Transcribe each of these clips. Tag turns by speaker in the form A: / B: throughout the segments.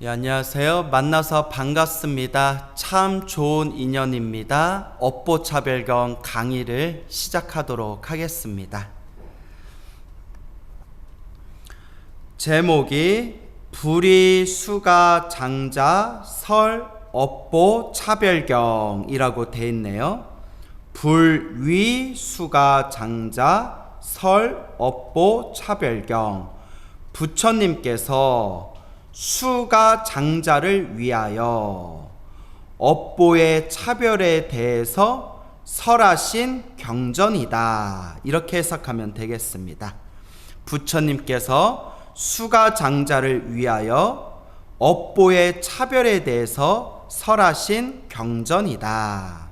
A: 예, 안녕하세요. 만나서 반갑습니다. 참 좋은 인연입니다. 업보차별경 강의를 시작하도록 하겠습니다. 제목이 불이 수가 장자 설 업보 차별경이라고 되어 있네요. 불위 수가 장자 설 업보 차별경. 부처님께서 수가 장자를 위하여 업보의 차별에 대해서 설하신 경전이다. 이렇게 해석하면 되겠습니다. 부처님께서 수가 장자를 위하여 업보의 차별에 대해서 설하신 경전이다.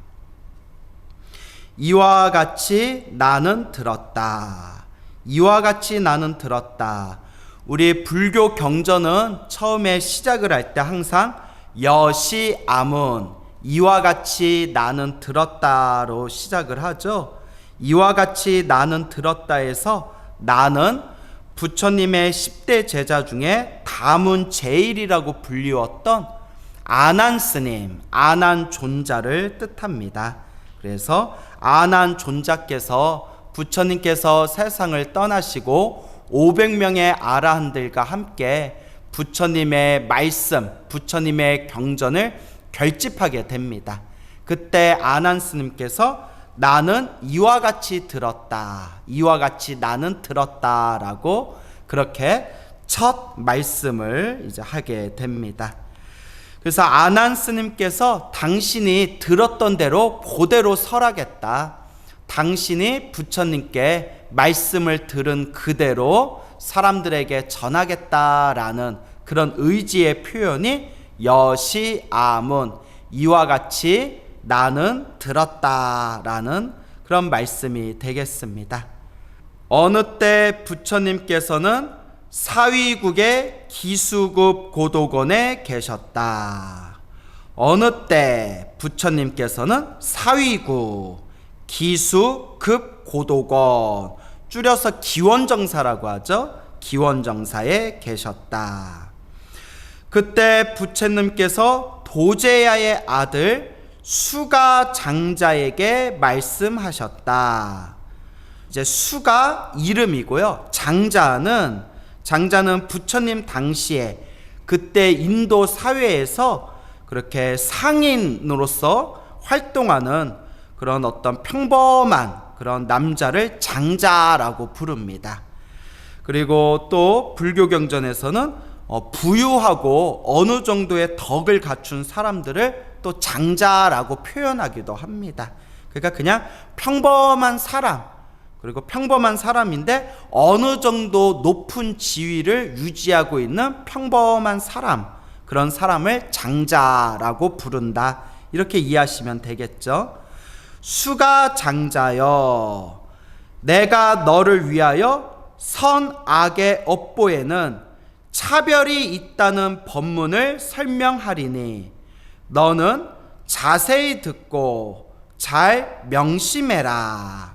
A: 이와 같이 나는 들었다. 이와 같이 나는 들었다. 우리 불교 경전은 처음에 시작을 할 때 항상 여시아문, 이와 같이 나는 들었다로 시작을 하죠. 이와 같이 나는 들었다에서 나는 부처님의 10대 제자 중에 다문 제일이라고 불리웠던 아난스님, 아난존자를 뜻합니다. 그래서 아난존자께서 부처님께서 세상을 떠나시고 500명의 아라한들과 함께 부처님의 말씀, 부처님의 경전을 결집하게 됩니다. 그때 아난스님께서 나는 이와 같이 들었다, 이와 같이 나는 들었다라고 그렇게 첫 말씀을 이제 하게 됩니다. 그래서 아난스님께서 당신이 들었던 대로 그대로 설하겠다, 당신이 부처님께 말씀을 들은 그대로 사람들에게 전하겠다라는 그런 의지의 표현이 여시아문, 이와 같이 나는 들었다라는 그런 말씀이 되겠습니다. 어느 때 부처님께서는 사위국의 기수급 고도건에 계셨다. 어느 때 부처님께서는 사위국 기수급 고도건, 줄여서 기원정사라고 하죠. 기원정사에 계셨다. 그때 부처님께서 도제야의 아들 수가 장자에게 말씀하셨다. 이제 수가 이름이고요. 장자는 부처님 당시에 그때 인도 사회에서 그렇게 상인으로서 활동하는 그런 어떤 평범한 그런 남자를 장자라고 부릅니다. 그리고 또 불교 경전에서는 부유하고 어느 정도의 덕을 갖춘 사람들을 또 장자라고 표현하기도 합니다. 그러니까 그냥 평범한 사람, 그리고 평범한 사람인데 어느 정도 높은 지위를 유지하고 있는 평범한 사람, 그런 사람을 장자라고 부른다. 이렇게 이해하시면 되겠죠. 수가 장자여, 내가 너를 위하여 선악의 업보에는 차별이 있다는 법문을 설명하리니 너는 자세히 듣고 잘 명심해라.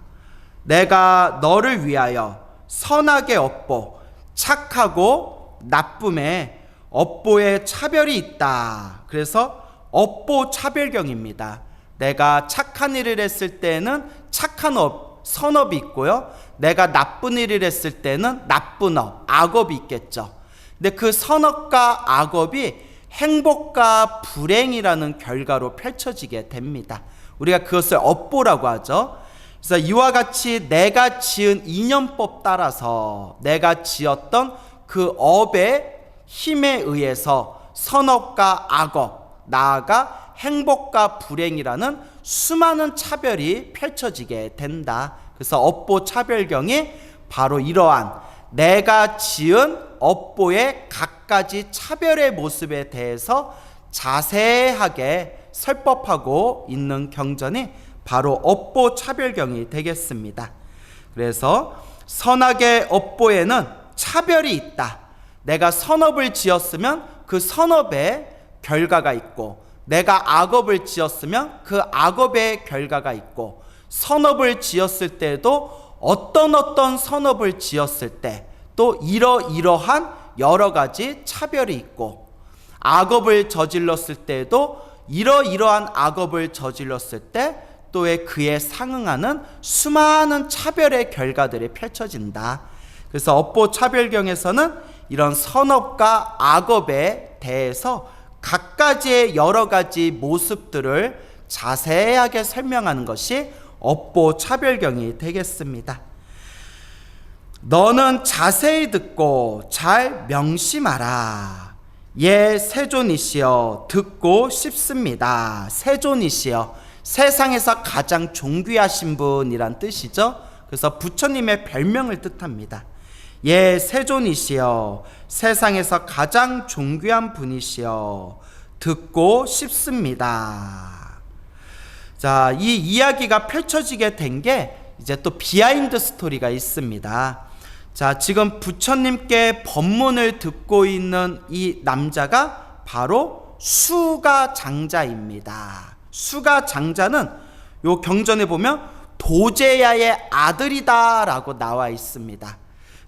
A: 내가 너를 위하여 선악의 업보, 착하고 나쁨의 업보에 차별이 있다. 그래서 업보 차별경입니다. 내가 착한 일을 했을 때는 착한 선업이 있고요. 내가 나쁜 일을 했을 때는 나쁜 악업이 있겠죠. 근데 그 선업과 악업이 행복과 불행이라는 결과로 펼쳐지게 됩니다. 우리가 그것을 업보라고 하죠. 그래서 이와 같이 내가 지은 인연법 따라서 내가 지었던 그 업의 힘에 의해서 선업과 악업, 나아가 행복과 불행이라는 수많은 차별이 펼쳐지게 된다. 그래서 업보 차별경이 바로 이러한 내가 지은 업보의 각가지 차별의 모습에 대해서 자세하게 설법하고 있는 경전이 바로 업보 차별경이 되겠습니다. 그래서 선악의 업보에는 차별이 있다. 내가 선업을 지었으면 그 선업의 결과가 있고, 내가 악업을 지었으면 그 악업의 결과가 있고, 선업을 지었을 때도 어떤 선업을 지었을 때 또 이러이러한 여러 가지 차별이 있고, 악업을 저질렀을 때에도 이러이러한 악업을 저질렀을 때 또에 그에 상응하는 수많은 차별의 결과들이 펼쳐진다. 그래서 업보 차별경에서는 이런 선업과 악업에 대해서 각가지의 여러 가지 모습들을 자세하게 설명하는 것이 업보 차별경이 되겠습니다. 너는 자세히 듣고 잘 명심하라. 예, 세존이시여 듣고 싶습니다. 세존이시여, 세상에서 가장 존귀하신 분이란 뜻이죠. 그래서 부처님의 별명을 뜻합니다. 예, 세존이시여, 세상에서 가장 존귀한 분이시여 듣고 싶습니다. 자, 이 이야기가 펼쳐지게 된 게 이제 또 비하인드 스토리가 있습니다. 자, 지금 부처님께 법문을 듣고 있는 이 남자가 바로 수가장자입니다. 수가장자는 요 경전에 보면 도제야의 아들이다 라고 나와 있습니다.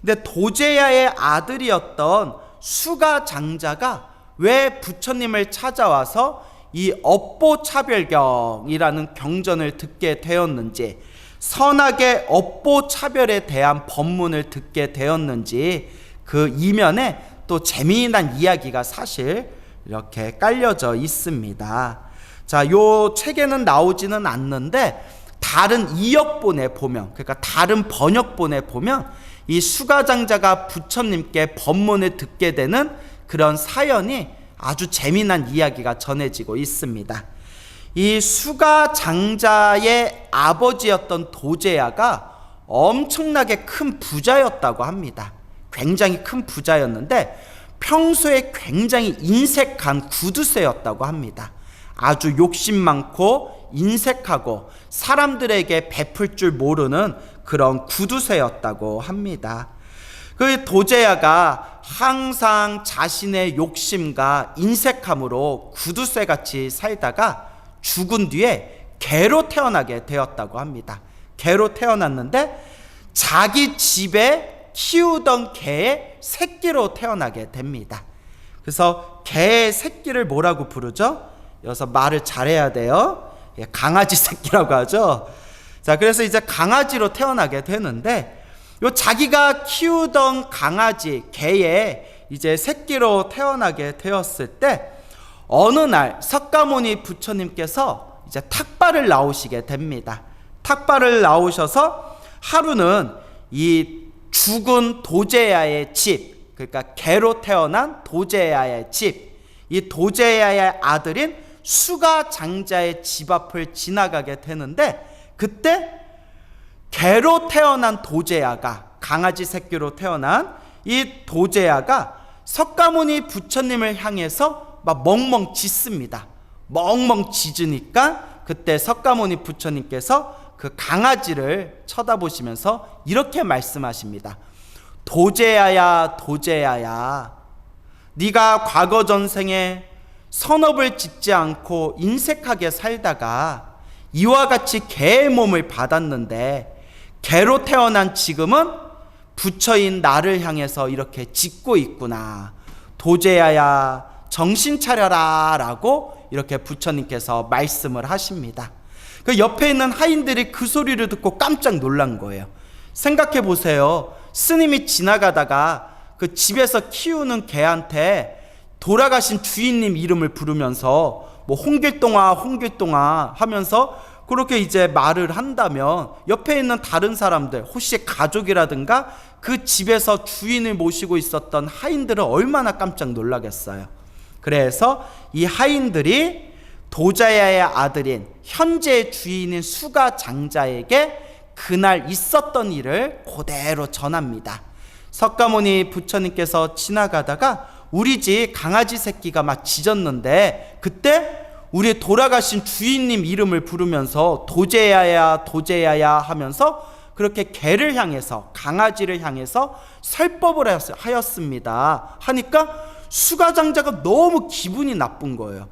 A: 근데 도제야의 아들이었던 수가장자가 왜 부처님을 찾아와서 이 업보차별경이라는 경전을 듣게 되었는지, 선악의 업보차별에 대한 법문을 듣게 되었는지, 그 이면에 또 재미난 이야기가 사실 이렇게 깔려져 있습니다. 자, 요 책에는 나오지는 않는데 다른 이역본에 보면, 그러니까 다른 번역본에 보면 이 수가장자가 부처님께 법문을 듣게 되는 그런 사연이 아주 재미난 이야기가 전해지고 있습니다. 이 수가장자의 아버지였던 도제야가 엄청나게 큰 부자였다고 합니다. 굉장히 큰 부자였는데 평소에 굉장히 인색한 구두쇠였다고 합니다. 아주 욕심 많고 인색하고 사람들에게 베풀 줄 모르는 그런 구두쇠였다고 합니다. 그 도제야가 항상 자신의 욕심과 인색함으로 구두쇠같이 살다가 죽은 뒤에 개로 태어나게 되었다고 합니다. 개로 태어났는데 자기 집에 키우던 개의 새끼로 태어나게 됩니다. 그래서 개의 새끼를 뭐라고 부르죠? 여기서 말을 잘해야 돼요. 강아지 새끼라고 하죠. 자, 그래서 이제 강아지로 태어나게 되는데 요 자기가 키우던 강아지 개의 이제 새끼로 태어나게 되었을 때 어느 날 석가모니 부처님께서 이제 탁발을 나오시게 됩니다. 탁발을 나오셔서 하루는 이 죽은 도제야의 집, 그러니까 개로 태어난 도제야의 집, 이 도제야의 아들인 수가장자의 집 앞을 지나가게 되는데 그때 개로 태어난 도제야가, 강아지 새끼로 태어난 이 도제야가 석가모니 부처님을 향해서 막 멍멍 짖습니다. 멍멍 짖으니까 그때 석가모니 부처님께서 그 강아지를 쳐다보시면서 이렇게 말씀하십니다. 도제야야, 도제야야, 네가 과거 전생에 선업을 짓지 않고 인색하게 살다가 이와 같이 개의 몸을 받았는데 개로 태어난 지금은 부처인 나를 향해서 이렇게 짖고 있구나. 도제야야, 정신 차려라 라고 이렇게 부처님께서 말씀을 하십니다. 그 옆에 있는 하인들이 그 소리를 듣고 깜짝 놀란 거예요. 생각해 보세요. 스님이 지나가다가 그 집에서 키우는 개한테 돌아가신 주인님 이름을 부르면서 뭐 홍길동아 홍길동아 하면서 그렇게 이제 말을 한다면 옆에 있는 다른 사람들, 혹시 가족이라든가 그 집에서 주인을 모시고 있었던 하인들은 얼마나 깜짝 놀라겠어요. 그래서 이 하인들이 도제야의 아들인 현재 주인인 수가장자에게 그날 있었던 일을 그대로 전합니다. 석가모니 부처님께서 지나가다가 우리 집 강아지 새끼가 막 짖었는데 그때 우리 돌아가신 주인님 이름을 부르면서 도제야야 도제야야 하면서 그렇게 개를 향해서, 강아지를 향해서 설법을 하였습니다 하니까 수가장자가 너무 기분이 나쁜 거예요.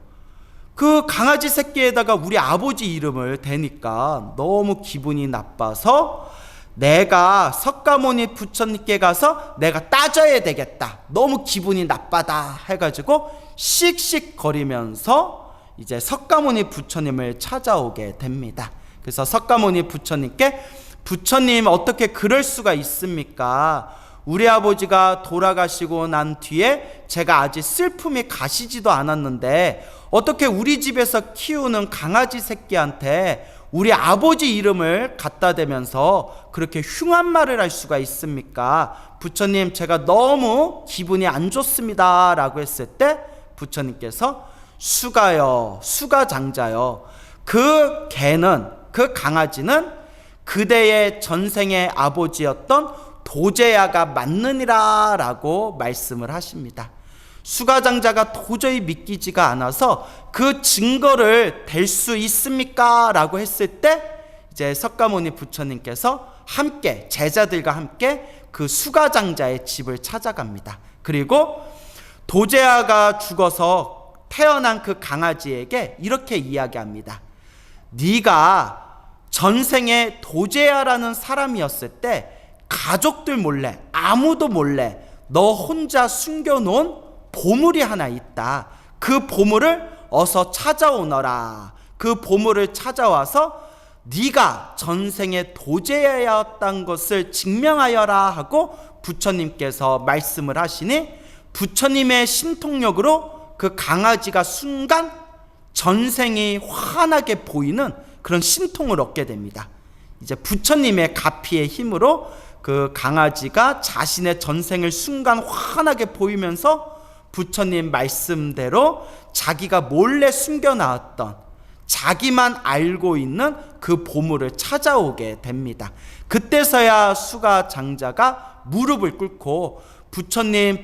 A: 그 강아지 새끼에다가 우리 아버지 이름을 대니까 너무 기분이 나빠서 내가 석가모니 부처님께 가서 내가 따져야 되겠다. 너무 기분이 나빠다 해가지고 씩씩거리면서 이제 석가모니 부처님을 찾아오게 됩니다. 그래서 석가모니 부처님께 부처님 어떻게 그럴 수가 있습니까? 우리 아버지가 돌아가시고 난 뒤에 제가 아직 슬픔이 가시지도 않았는데 어떻게 우리 집에서 키우는 강아지 새끼한테 우리 아버지 이름을 갖다 대면서 그렇게 흉한 말을 할 수가 있습니까? 부처님, 제가 너무 기분이 안 좋습니다 라고 했을 때 부처님께서 수가요, 수가장자요, 그 개는, 그 강아지는 그대의 전생의 아버지였던 도제야가 맞느니라 라고 말씀을 하십니다. 수가장자가 도저히 믿기지가 않아서 그 증거를 댈 수 있습니까? 라고 했을 때 이제 석가모니 부처님께서 함께 제자들과 함께 그 수가장자의 집을 찾아갑니다. 그리고 도제야가 죽어서 태어난 그 강아지에게 이렇게 이야기합니다. 네가 전생에 도제야라는 사람이었을 때 가족들 몰래, 아무도 몰래 너 혼자 숨겨놓은 보물이 하나 있다. 그 보물을 어서 찾아오너라. 그 보물을 찾아와서 네가 전생에 도제야였던 것을 증명하여라 하고 부처님께서 말씀을 하시니 부처님의 신통력으로 그 강아지가 순간 전생이 환하게 보이는 그런 신통을 얻게 됩니다. 이제 부처님의 가피의 힘으로 그 강아지가 자신의 전생을 순간 환하게 보이면서 부처님 말씀대로 자기가 몰래 숨겨놨던, 자기만 알고 있는 그 보물을 찾아오게 됩니다. 그때서야 수가장자가 무릎을 꿇고 부처님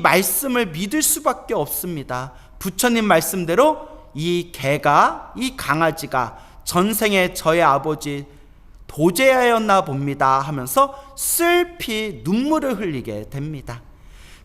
A: 말씀을 믿을 수밖에 없습니다. 부처님 말씀대로 이 개가, 이 강아지가 전생에 저의 아버지 도제야였나 봅니다 하면서 슬피 눈물을 흘리게 됩니다.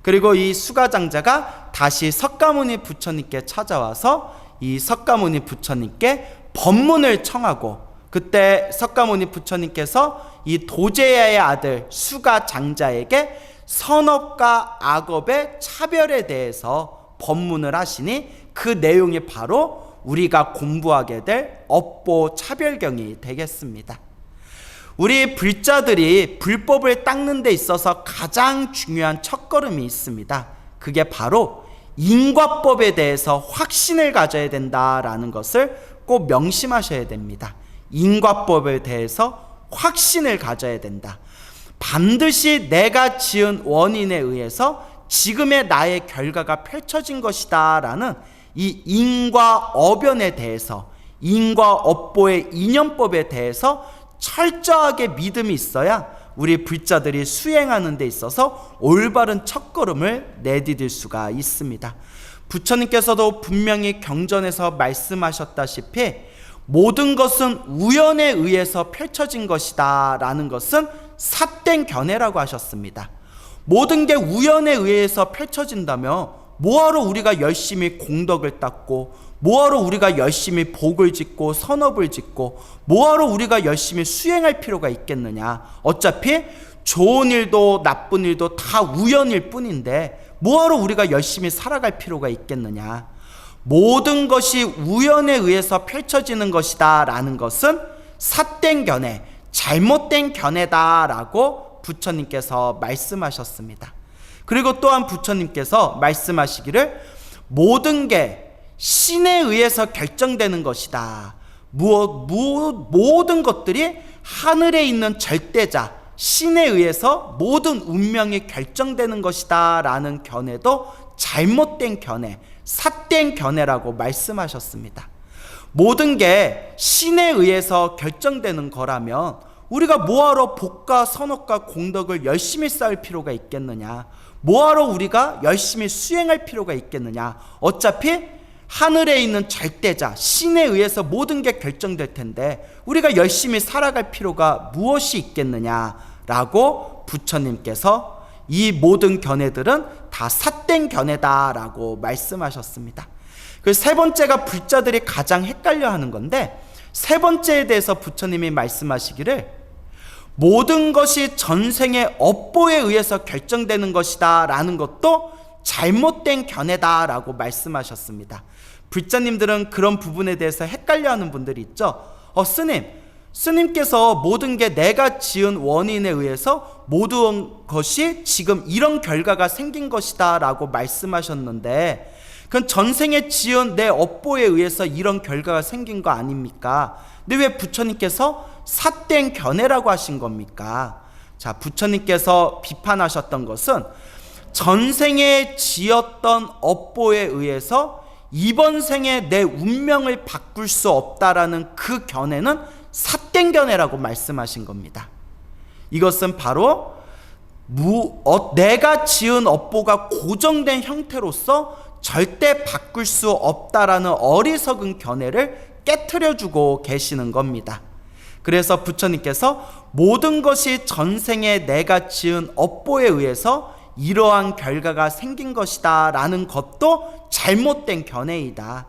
A: 그리고 이 수가장자가 다시 석가모니 부처님께 찾아와서 이 석가모니 부처님께 법문을 청하고, 그때 석가모니 부처님께서 이 도제야의 아들 수가장자에게 선업과 악업의 차별에 대해서 법문을 하시니 그 내용이 바로 우리가 공부하게 될 업보 차별경이 되겠습니다. 우리 불자들이 불법을 닦는 데 있어서 가장 중요한 첫걸음이 있습니다. 그게 바로 인과법에 대해서 확신을 가져야 된다라는 것을 꼭 명심하셔야 됩니다. 인과법에 대해서 확신을 가져야 된다. 반드시 내가 지은 원인에 의해서 지금의 나의 결과가 펼쳐진 것이다 라는 이 인과어변에 대해서, 인과업보의 인연법에 대해서 철저하게 믿음이 있어야 우리 불자들이 수행하는 데 있어서 올바른 첫걸음을 내디딜 수가 있습니다. 부처님께서도 분명히 경전에서 말씀하셨다시피 모든 것은 우연에 의해서 펼쳐진 것이다 라는 것은 삿된 견해라고 하셨습니다. 모든 게 우연에 의해서 펼쳐진다면 뭐하러 우리가 열심히 공덕을 닦고, 뭐하러 우리가 열심히 복을 짓고 선업을 짓고, 뭐하러 우리가 열심히 수행할 필요가 있겠느냐. 어차피 좋은 일도 나쁜 일도 다 우연일 뿐인데 뭐하러 우리가 열심히 살아갈 필요가 있겠느냐. 모든 것이 우연에 의해서 펼쳐지는 것이다 라는 것은 삿된 견해, 잘못된 견해다 라고 부처님께서 말씀하셨습니다. 그리고 또한 부처님께서 말씀하시기를 모든 게 신에 의해서 결정되는 것이다. 모든 것들이 하늘에 있는 절대자 신에 의해서 모든 운명이 결정되는 것이다 라는 견해도 잘못된 견해, 삿된 견해라고 말씀하셨습니다. 모든 게 신에 의해서 결정되는 거라면 우리가 뭐하러 복과 선업과 공덕을 열심히 쌓을 필요가 있겠느냐. 뭐하러 우리가 열심히 수행할 필요가 있겠느냐. 어차피 하늘에 있는 절대자 신에 의해서 모든 게 결정될 텐데 우리가 열심히 살아갈 필요가 무엇이 있겠느냐라고 부처님께서 이 모든 견해들은 다 삿된 견해다라고 말씀하셨습니다. 그 세 번째가 불자들이 가장 헷갈려하는 건데, 세 번째에 대해서 부처님이 말씀하시기를 모든 것이 전생의 업보에 의해서 결정되는 것이다 라는 것도 잘못된 견해다 라고 말씀하셨습니다. 불자님들은 그런 부분에 대해서 헷갈려하는 분들이 있죠. 스님께서 모든 게 내가 지은 원인에 의해서 모든 것이 지금 이런 결과가 생긴 것이다 라고 말씀하셨는데, 그건 전생에 지은 내 업보에 의해서 이런 결과가 생긴 거 아닙니까? 근데 왜 부처님께서 삿된 견해라고 하신 겁니까? 자, 부처님께서 비판하셨던 것은 전생에 지었던 업보에 의해서 이번 생에 내 운명을 바꿀 수 없다라는 그 견해는 삿된 견해라고 말씀하신 겁니다. 이것은 바로 내가 지은 업보가 고정된 형태로서 절대 바꿀 수 없다라는 어리석은 견해를 깨트려주고 계시는 겁니다. 그래서 부처님께서 모든 것이 전생에 내가 지은 업보에 의해서 이러한 결과가 생긴 것이다 라는 것도 잘못된 견해이다.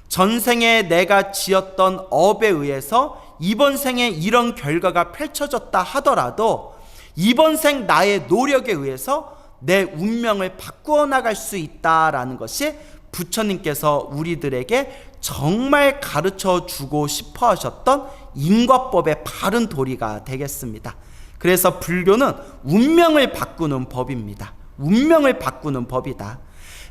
A: 전생에 내가 지었던 업에 의해서 이번 생에 이런 결과가 펼쳐졌다 하더라도 이번 생 나의 노력에 의해서 내 운명을 바꾸어 나갈 수 있다라는 것이 부처님께서 우리들에게 정말 가르쳐 주고 싶어 하셨던 인과법의 바른 도리가 되겠습니다. 그래서 불교는 운명을 바꾸는 법입니다. 운명을 바꾸는 법이다.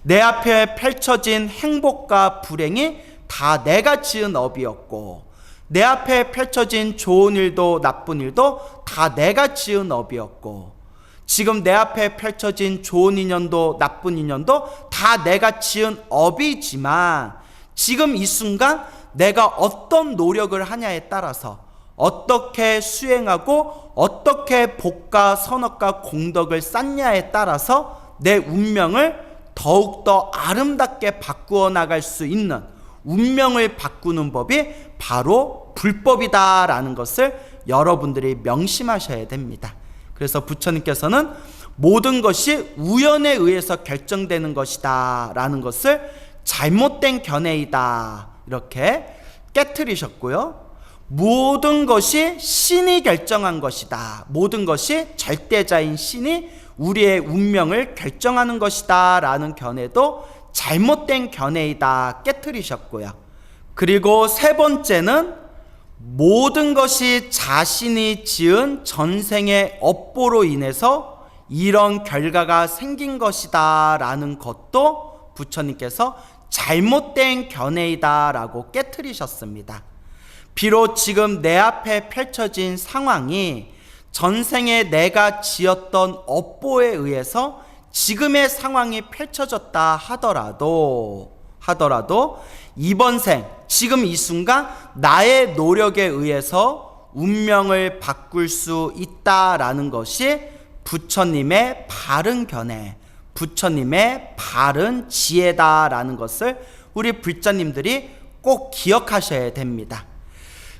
A: 내 앞에 펼쳐진 행복과 불행이 다 내가 지은 업이었고, 내 앞에 펼쳐진 좋은 일도 나쁜 일도 다 내가 지은 업이었고, 지금 내 앞에 펼쳐진 좋은 인연도 나쁜 인연도 다 내가 지은 업이지만, 지금 이 순간 내가 어떤 노력을 하냐에 따라서, 어떻게 수행하고 어떻게 복과 선업과 공덕을 쌓냐에 따라서 내 운명을 더욱더 아름답게 바꾸어 나갈 수 있는 운명을 바꾸는 법이 바로 불법이다라는 것을 여러분들이 명심하셔야 됩니다. 그래서 부처님께서는 모든 것이 우연에 의해서 결정되는 것이다 라는 것을 잘못된 견해이다 이렇게 깨트리셨고요. 모든 것이 신이 결정한 것이다. 모든 것이 절대자인 신이 우리의 운명을 결정하는 것이다 라는 견해도 잘못된 견해이다 깨트리셨고요. 그리고 세 번째는 모든 것이 자신이 지은 전생의 업보로 인해서 이런 결과가 생긴 것이다 라는 것도 부처님께서 잘못된 견해이다 라고 깨트리셨습니다. 비록 지금 내 앞에 펼쳐진 상황이 전생에 내가 지었던 업보에 의해서 지금의 상황이 펼쳐졌다 하더라도 이번 생, 지금 이 순간 나의 노력에 의해서 운명을 바꿀 수 있다라는 것이 부처님의 바른 견해, 부처님의 바른 지혜다라는 것을 우리 불자님들이 꼭 기억하셔야 됩니다.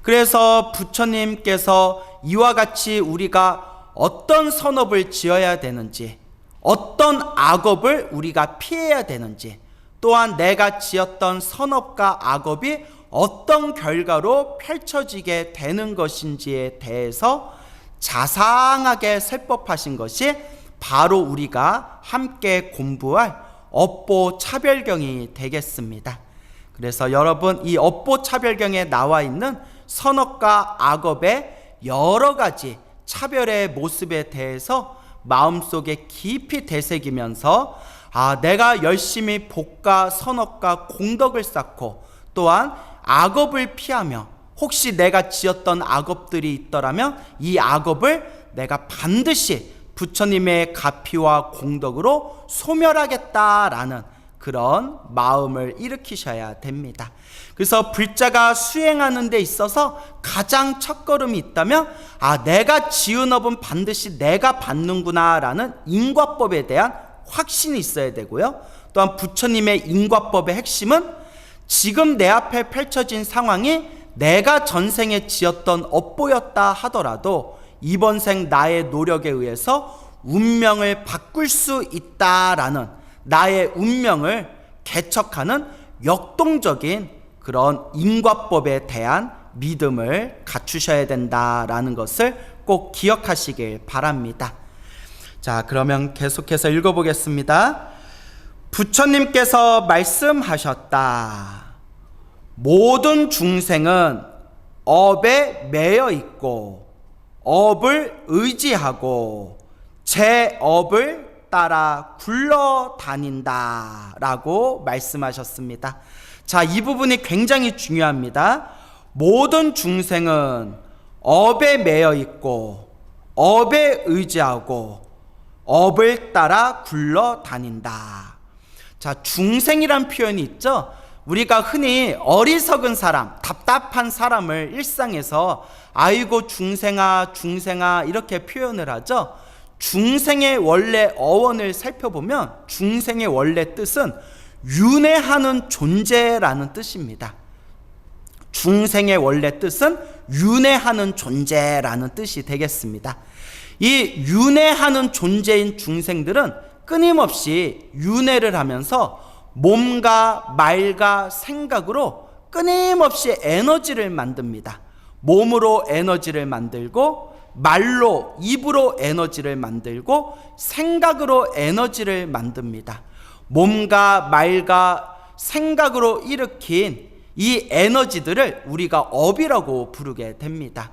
A: 그래서 부처님께서 이와 같이 우리가 어떤 선업을 지어야 되는지, 어떤 악업을 우리가 피해야 되는지, 또한 내가 지었던 선업과 악업이 어떤 결과로 펼쳐지게 되는 것인지에 대해서 자상하게 설법하신 것이 바로 우리가 함께 공부할 업보 차별경이 되겠습니다. 그래서 여러분, 이 업보 차별경에 나와 있는 선업과 악업의 여러 가지 차별의 모습에 대해서 마음속에 깊이 되새기면서 내가 열심히 복과 선업과 공덕을 쌓고 또한 악업을 피하며 혹시 내가 지었던 악업들이 있더라면 이 악업을 내가 반드시 부처님의 가피와 공덕으로 소멸하겠다라는 그런 마음을 일으키셔야 됩니다. 그래서 불자가 수행하는 데 있어서 가장 첫걸음이 있다면 내가 지은 업은 반드시 내가 받는구나 라는 인과법에 대한 확신이 있어야 되고요. 또한 부처님의 인과법의 핵심은 지금 내 앞에 펼쳐진 상황이 내가 전생에 지었던 업보였다 하더라도 이번 생 나의 노력에 의해서 운명을 바꿀 수 있다라는 나의 운명을 개척하는 역동적인 그런 인과법에 대한 믿음을 갖추셔야 된다라는 것을 꼭 기억하시길 바랍니다. 자, 그러면 계속해서 읽어보겠습니다. 부처님께서 말씀하셨다. 모든 중생은 업에 매여 있고 업을 의지하고 제 업을 따라 굴러다닌다 라고 말씀하셨습니다. 자, 이 부분이 굉장히 중요합니다. 모든 중생은 업에 매여 있고 업에 의지하고 업을 따라 굴러다닌다. 자, 중생이란 표현이 있죠. 우리가 흔히 어리석은 사람, 답답한 사람을 일상에서 아이고 중생아 중생아 이렇게 표현을 하죠. 중생의 원래 어원을 살펴보면 중생의 원래 뜻은 윤회하는 존재라는 뜻입니다. 중생의 원래 뜻은 윤회하는 존재라는 뜻이 되겠습니다. 이 윤회하는 존재인 중생들은 끊임없이 윤회를 하면서 몸과 말과 생각으로 끊임없이 에너지를 만듭니다. 몸으로 에너지를 만들고 말로, 입으로 에너지를 만들고 생각으로 에너지를 만듭니다. 몸과 말과 생각으로 일으킨 이 에너지들을 우리가 업이라고 부르게 됩니다.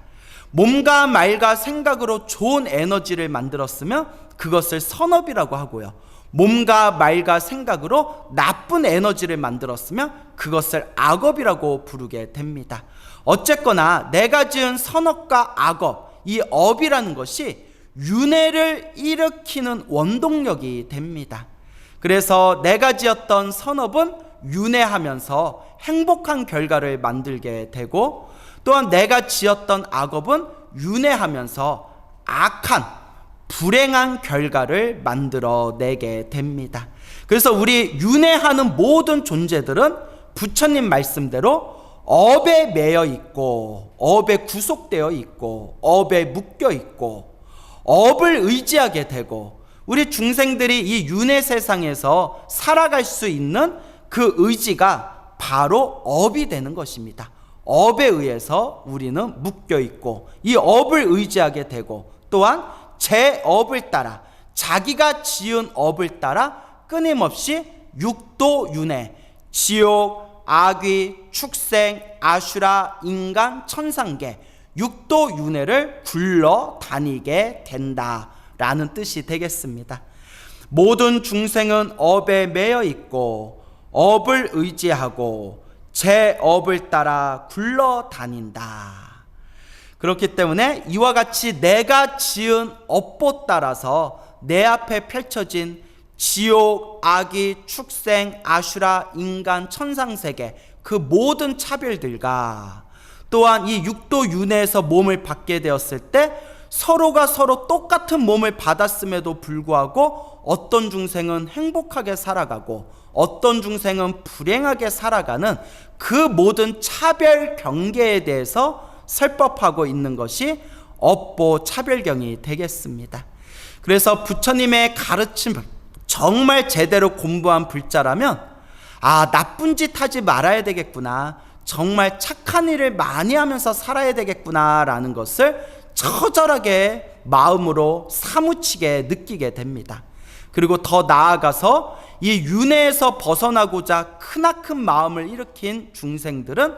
A: 몸과 말과 생각으로 좋은 에너지를 만들었으면 그것을 선업이라고 하고요. 몸과 말과 생각으로 나쁜 에너지를 만들었으면 그것을 악업이라고 부르게 됩니다. 어쨌거나 내가 지은 선업과 악업, 이 업이라는 것이 윤회를 일으키는 원동력이 됩니다. 그래서 내가 지었던 선업은 윤회하면서 행복한 결과를 만들게 되고, 또한 내가 지었던 악업은 윤회하면서 악한 불행한 결과를 만들어내게 됩니다. 그래서 우리 윤회하는 모든 존재들은 부처님 말씀대로 업에 매여 있고 업에 구속되어 있고 업에 묶여 있고 업을 의지하게 되고, 우리 중생들이 이 윤회 세상에서 살아갈 수 있는 그 의지가 바로 업이 되는 것입니다. 업에 의해서 우리는 묶여 있고 이 업을 의지하게 되고, 또한 제 업을 따라, 자기가 지은 업을 따라 끊임없이 육도 윤회, 지옥, 악귀, 축생, 아슈라, 인간, 천상계, 육도 윤회를 굴러다니게 된다라는 뜻이 되겠습니다. 모든 중생은 업에 매여 있고 업을 의지하고 제 업을 따라 굴러다닌다. 그렇기 때문에 이와 같이 내가 지은 업보 따라서 내 앞에 펼쳐진 지옥, 악귀, 축생, 아슈라, 인간, 천상세계, 그 모든 차별들과 또한 이 육도 윤회에서 몸을 받게 되었을 때 서로가 서로 똑같은 몸을 받았음에도 불구하고 어떤 중생은 행복하게 살아가고 어떤 중생은 불행하게 살아가는 그 모든 차별 경계에 대해서 설법하고 있는 것이 업보 차별경이 되겠습니다. 그래서 부처님의 가르침 정말 제대로 공부한 불자라면 나쁜 짓 하지 말아야 되겠구나, 정말 착한 일을 많이 하면서 살아야 되겠구나 라는 것을 처절하게 마음으로 사무치게 느끼게 됩니다. 그리고 더 나아가서 이 윤회에서 벗어나고자 크나큰 마음을 일으킨 중생들은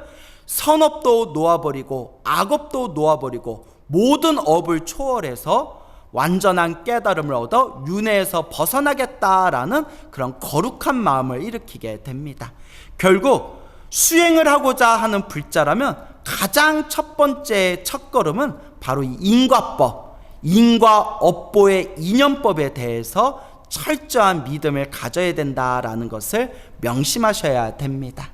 A: 선업도 놓아버리고 악업도 놓아버리고 모든 업을 초월해서 완전한 깨달음을 얻어 윤회에서 벗어나겠다라는 그런 거룩한 마음을 일으키게 됩니다. 결국 수행을 하고자 하는 불자라면 가장 첫 번째 첫걸음은 바로 이 인과법, 인과업보의 인연법에 대해서 철저한 믿음을 가져야 된다라는 것을 명심하셔야 됩니다.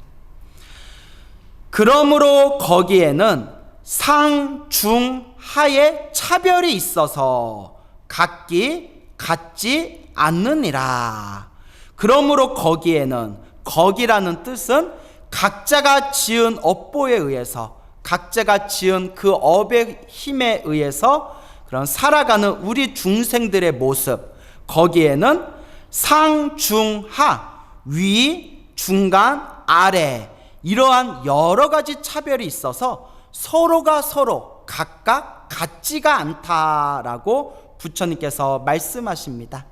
A: 그러므로 거기에는 상, 중, 하의 차별이 있어서 각기 같지 않느니라. 그러므로 거기에는, 거기라는 뜻은 각자가 지은 업보에 의해서, 각자가 지은 그 업의 힘에 의해서 그런 살아가는 우리 중생들의 모습, 거기에는 상, 중, 하, 위, 중간, 아래, 이러한 여러 가지 차별이 있어서 서로가 서로 각각 같지가 않다라고 부처님께서 말씀하십니다.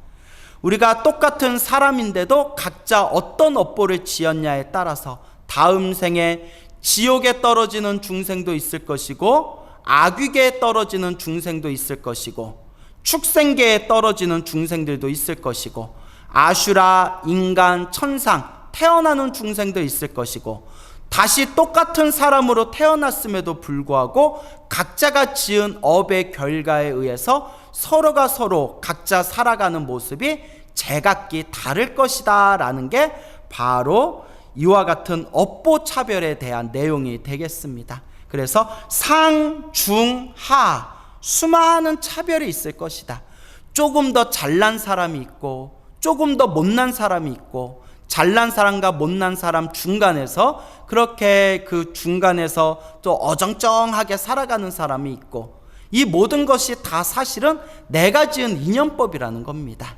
A: 우리가 똑같은 사람인데도 각자 어떤 업보를 지었냐에 따라서 다음 생에 지옥에 떨어지는 중생도 있을 것이고, 악귀계에 떨어지는 중생도 있을 것이고, 축생계에 떨어지는 중생들도 있을 것이고, 아슈라, 인간, 천상 태어나는 중생도 있을 것이고, 다시 똑같은 사람으로 태어났음에도 불구하고 각자가 지은 업의 결과에 의해서 서로가 서로 각자 살아가는 모습이 제각기 다를 것이다 라는 게 바로 이와 같은 업보 차별에 대한 내용이 되겠습니다. 그래서 상, 중, 하 수많은 차별이 있을 것이다. 조금 더 잘난 사람이 있고 조금 더 못난 사람이 있고, 잘난 사람과 못난 사람 중간에서 그렇게 그 중간에서 또 어정쩡하게 살아가는 사람이 있고, 이 모든 것이 다 사실은 내가 지은 인연법이라는 겁니다.